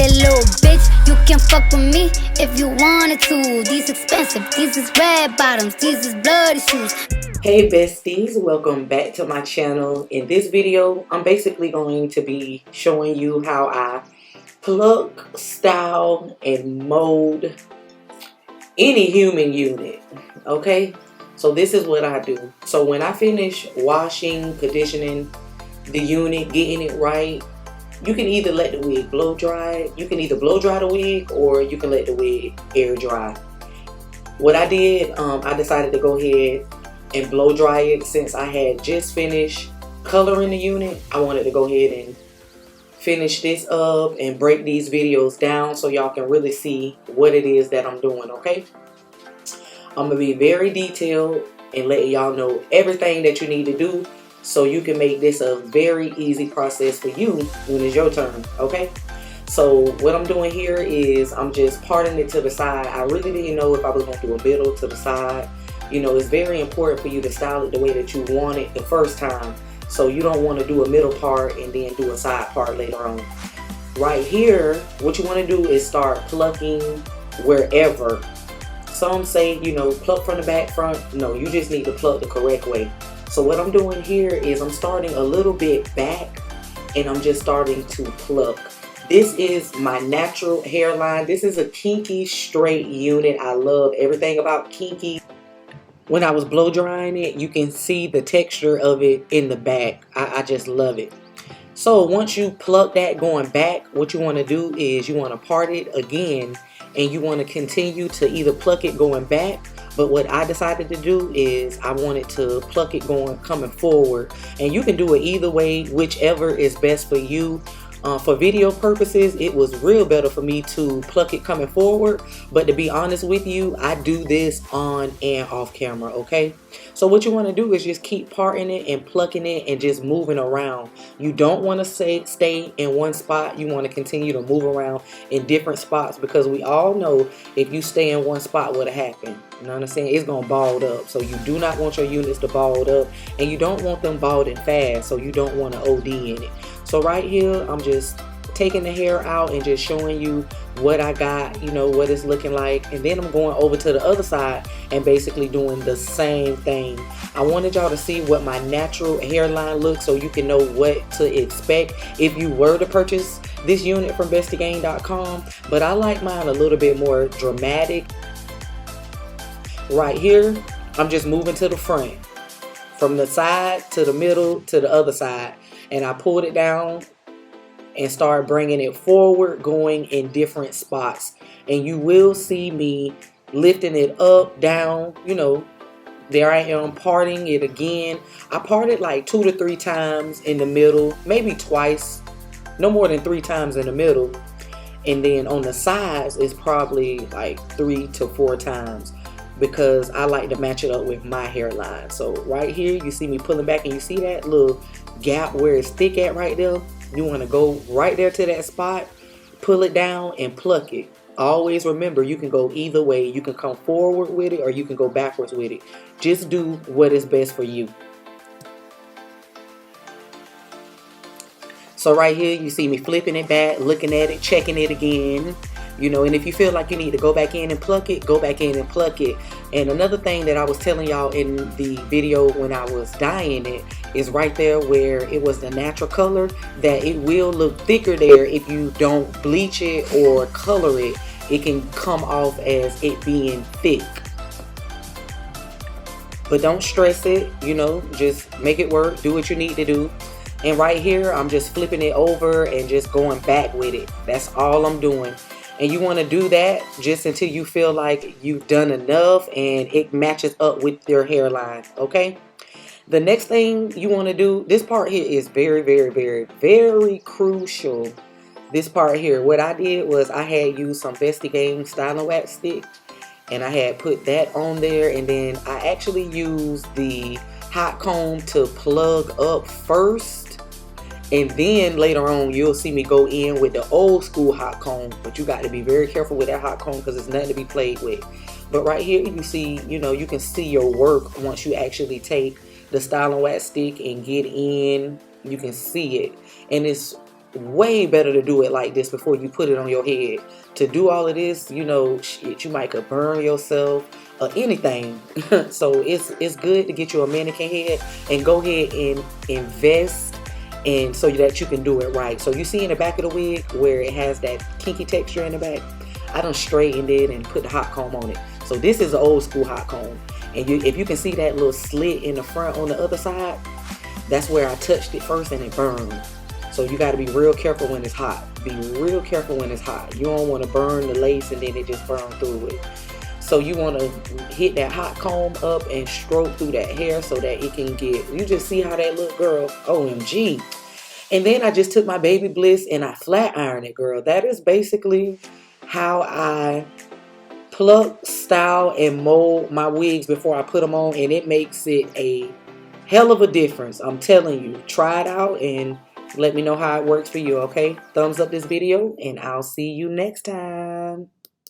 said, little bitch, you can fuck with me if you wanted to. These expensive, these is red bottoms, these is bloody shoes. Hey besties, welcome back to my channel. In this video, I'm basically going to be showing you how I pluck, style, and mold any human unit, okay? So this is what I do. So when I finish washing, conditioning the unit, getting it right, you can either let the wig blow dry. You can either blow dry the wig or you can let the wig air dry. What I did, I decided to go ahead and blow dry it since I had just finished coloring the unit. I wanted to go ahead and finish this up and break these videos down so y'all can really see what it is that I'm doing, okay? I'm going to be very detailed and let y'all know everything that you need to do so you can make this a very easy process for you when it's your turn, okay? So what I'm doing here is I'm just parting it to the side. I really didn't know if I was going to do a middle to the side. You know, it's very important for you to style it the way that you want it the first time. So you don't want to do a middle part and then do a side part later on. Right here, what you want to do is start plucking wherever. Some say, you know, pluck from the back front. No, you just need to pluck the correct way. So what I'm doing here is I'm starting a little bit back and I'm just starting to pluck. This is my natural hairline. This is a kinky straight unit. I love everything about kinky. When I was blow drying it, you can see the texture of it in the back. I just love it. So once you pluck that going back, what you want to do is you want to part it again and you want to continue to either pluck it going back. But what I decided to do is I wanted to pluck it coming forward. And you can do it either way, whichever is best for you. For video purposes, it was real better for me to pluck it coming forward. But to be honest with you, I do this on and off camera, okay? So what you want to do is just keep parting it and plucking it and just moving around. You don't want to stay in one spot. You want to continue to move around in different spots because we all know if you stay in one spot, what'll happen? You know what I'm saying? It's going to bald up. So you do not want your units to bald up and you don't want them balding fast. So you don't want to OD in it. So right here, I'm just taking the hair out and just showing you what I got, you know, what it's looking like. And then I'm going over to the other side and basically doing the same thing. I wanted y'all to see what my natural hairline looks so you can know what to expect if you were to purchase this unit from Bestiegang.com. But I like mine a little bit more dramatic. Right here, I'm just moving to the front. From the side to the middle to the other side. And I pulled it down and start bringing it forward, going in different spots. And you will see me lifting it up, down, you know. There I am parting it again. I parted like 2 to 3 times in the middle, maybe twice, no more than 3 times in the middle. And then on the sides, it's probably like 3 to 4 times because I like to match it up with my hairline. So right here, you see me pulling back and you see that little gap where it's thick at right there. You want to go right there to that spot, pull it down and pluck it. Always remember, you can go either way. You can come forward with it or you can go backwards with it. Just do what is best for you. So right here, you see me flipping it back, looking at it, checking it again. You know, and if you feel like you need to go back in and pluck it, go back in and pluck it. And another thing that I was telling y'all in the video when I was dyeing it is right there where it was the natural color, that it will look thicker there if you don't bleach it or color it. It can come off as it being thick. But don't stress it, you know, just make it work, do what you need to do. And right here, I'm just flipping it over and just going back with it. That's all I'm doing. And you want to do that just until you feel like you've done enough and it matches up with your hairline, okay? The next thing you want to do, this part here is very, very, very, very crucial. This part here, what I did was I had used some Bestiegang styling wax stick and I had put that on there, and then I actually used the hot comb to plug up first. And then later on, you'll see me go in with the old school hot comb. But you got to be very careful with that hot comb because it's nothing to be played with. But right here, you see, you know, you can see your work once you actually take the styling wax stick and get in. You can see it. And it's way better to do it like this before you put it on your head. To do all of this, you know, shit, you might could burn yourself or anything. So it's good to get you a mannequin head and go ahead and invest, and so that you can do it right. So you see in the back of the wig where it has that kinky texture in the back, I done straightened it and put the hot comb on it. So this is an old school hot comb, and if you can see that little slit in the front on the other side, that's where I touched it first and it burned. So you got to be real careful when it's hot. Be real careful when it's hot. You don't want to burn the lace and then it just burn through it. So you want to hit that hot comb up and stroke through that hair so that it can get, you just see how that look, girl. OMG. And then I just took my Baby Bliss and I flat ironed it, girl. That is basically how I pluck, style, and mold my wigs before I put them on. And it makes it a hell of a difference. I'm telling you. Try it out and let me know how it works for you, okay? Thumbs up this video, and I'll see you next time.